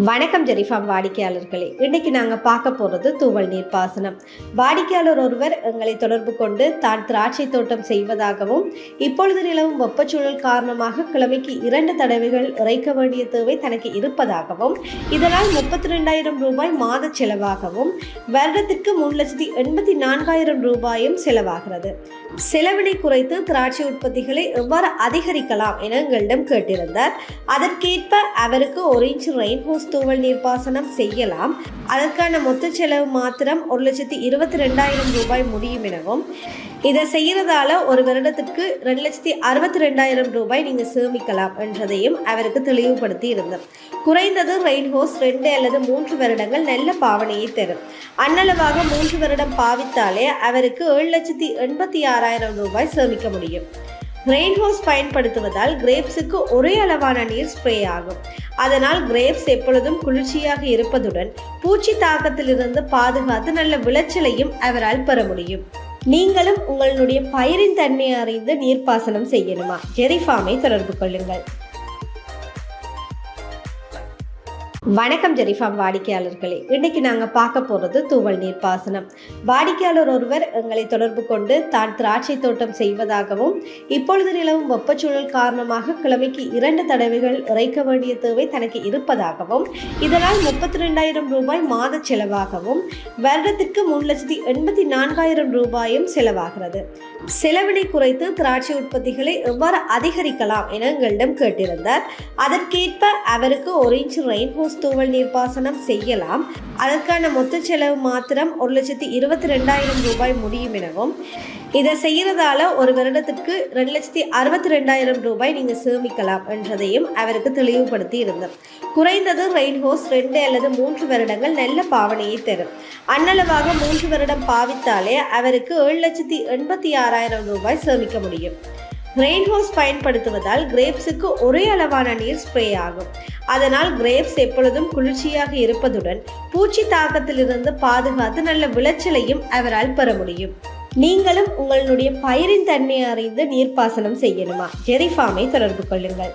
வணக்கம் ஜெரிஃபார்ம் வாடிக்கையாளர்களே, இன்னைக்கு நாங்கள் பார்க்க போகிறது தூவல் நீர்ப்பாசனம். வாடிக்கையாளர் ஒருவர் எங்களை தொடர்பு கொண்டு தான் திராட்சை தோட்டம் செய்வதாகவும் இப்பொழுது நிலவும் வெப்பச்சூழல் காரணமாக கிழமைக்கு 2 தடவைகள் இறைக்க வேண்டிய தேவை தனக்கு இருப்பதாகவும் இதனால் 32,000 ரூபாய் மாத செலவாகவும் வருடத்திற்கு 3,84,000 ரூபாயும் செலவாகிறது. செலவினை குறைத்து திராட்சை உற்பத்திகளை எவ்வாறு அதிகரிக்கலாம் என எங்களிடம் கேட்டிருந்தார். அதற்கேற்ப அவருக்கு 1 இன்ச் ரெயின் ஹோஸ் தூவல் நீர்ப்பாசனம் செய்யலாம். அதற்கான மொத்த செலவு மாத்திரம் 1,22,000 ரூபாய் முடியும் எனவும் இதை செய்யறதால ஒரு வருடத்திற்கு 2,62,000 ரூபாய் நீங்க சேமிக்கலாம் என்றதையும் அவருக்கு தெளிவுபடுத்தி இருந்தார். குறைந்தது ரெயின் ஹோஸ் 2 அல்லது 3 வருடங்கள் நல்ல பாவனையை தரும். அன்னளவாக 3 வருடம் பாவித்தாலே அவருக்கு 7,86,000 ரூபாய் சேமிக்க முடியும். ரெயின் ஹோஸ் பயன்படுத்துவதால் கிரேப்ஸுக்கு ஒரே அளவான நீர் ஸ்ப்ரே ஆகும். அதனால் கிரேப்ஸ் எப்பொழுதும் குளிர்ச்சியாக இருப்பதுடன் பூச்சி தாக்கத்திலிருந்து பாதுகாத்து நல்ல விளைச்சலையும் அவரால் பெற முடியும். நீங்களும் உங்களுடைய பயிரின் தன்மையை அறிந்து நீர்ப்பாசனம் செய்யணுமா? ஜெரிஃபார்மை தொடர்பு கொள்ளுங்கள். வணக்கம் ஜெரிஃபார்ம் வாடிக்கையாளர்களே, இன்னைக்கு நாங்கள் பார்க்க போகிறது தூவல் நீர்ப்பாசனம். வாடிக்கையாளர் ஒருவர் எங்களை தொடர்பு கொண்டு தான் திராட்சை தோட்டம் செய்வதாகவும் இப்பொழுது நிலவும் வெப்பச்சூழல் காரணமாக கிழமைக்கு 2 தடவைகள் இறைக்க வேண்டிய தேவை தனக்கு இருப்பதாகவும் இதனால் 32,000 ரூபாய் மாத செலவாகவும் வருடத்திற்கு 3,84,000 ரூபாயும் செலவாகிறது. செலவினை குறைத்து திராட்சை உற்பத்திகளை எவ்வாறு அதிகரிக்கலாம் என எங்களிடம் கேட்டிருந்தார். அதற்கேற்ப அவருக்கு 1 இன்ச் ரெயின் ஹோஸ் தூவல் நீர்ப்பாசனம் செய்யலாம். அதற்கான மொத்த செலவு மாத்திரம் 1,22,000 ரூபாய் முடியும் எனவும் இதை செய்யறதால ஒரு வருடத்திற்கு 2,62,000 ரூபாய் நீங்க சேமிக்கலாம் என்றதையும் அவருக்கு தெளிவுபடுத்தி இருந்தார். குறைந்தது ரெயின் ஹோஸ் 2 அல்லது 3 வருடங்கள் நல்ல பாவனையை தரும். அன்னளவாக 3 வருடம் பாவித்தாலே அவருக்கு 7,86,000 ரூபாய் சேமிக்க முடியும். ரெயின் ஹோஸ் பயன்படுத்துவதால் கிரேப்ஸுக்கு ஒரே அளவான நீர் ஸ்ப்ரே ஆகும். அதனால் கிரேப்ஸ் எப்பொழுதும் குளிர்ச்சியாக இருப்பதுடன் பூச்சி தாக்கத்திலிருந்து பாதுகாத்து நல்ல விளைச்சலையும் அவரால் பெற முடியும். நீங்களும் உங்களுடைய பயிரின் தன்மையை அறிந்து நீர்ப்பாசனம் செய்யணுமா? ஜெரிஃபார்மை தொடர்பு கொள்ளுங்கள்.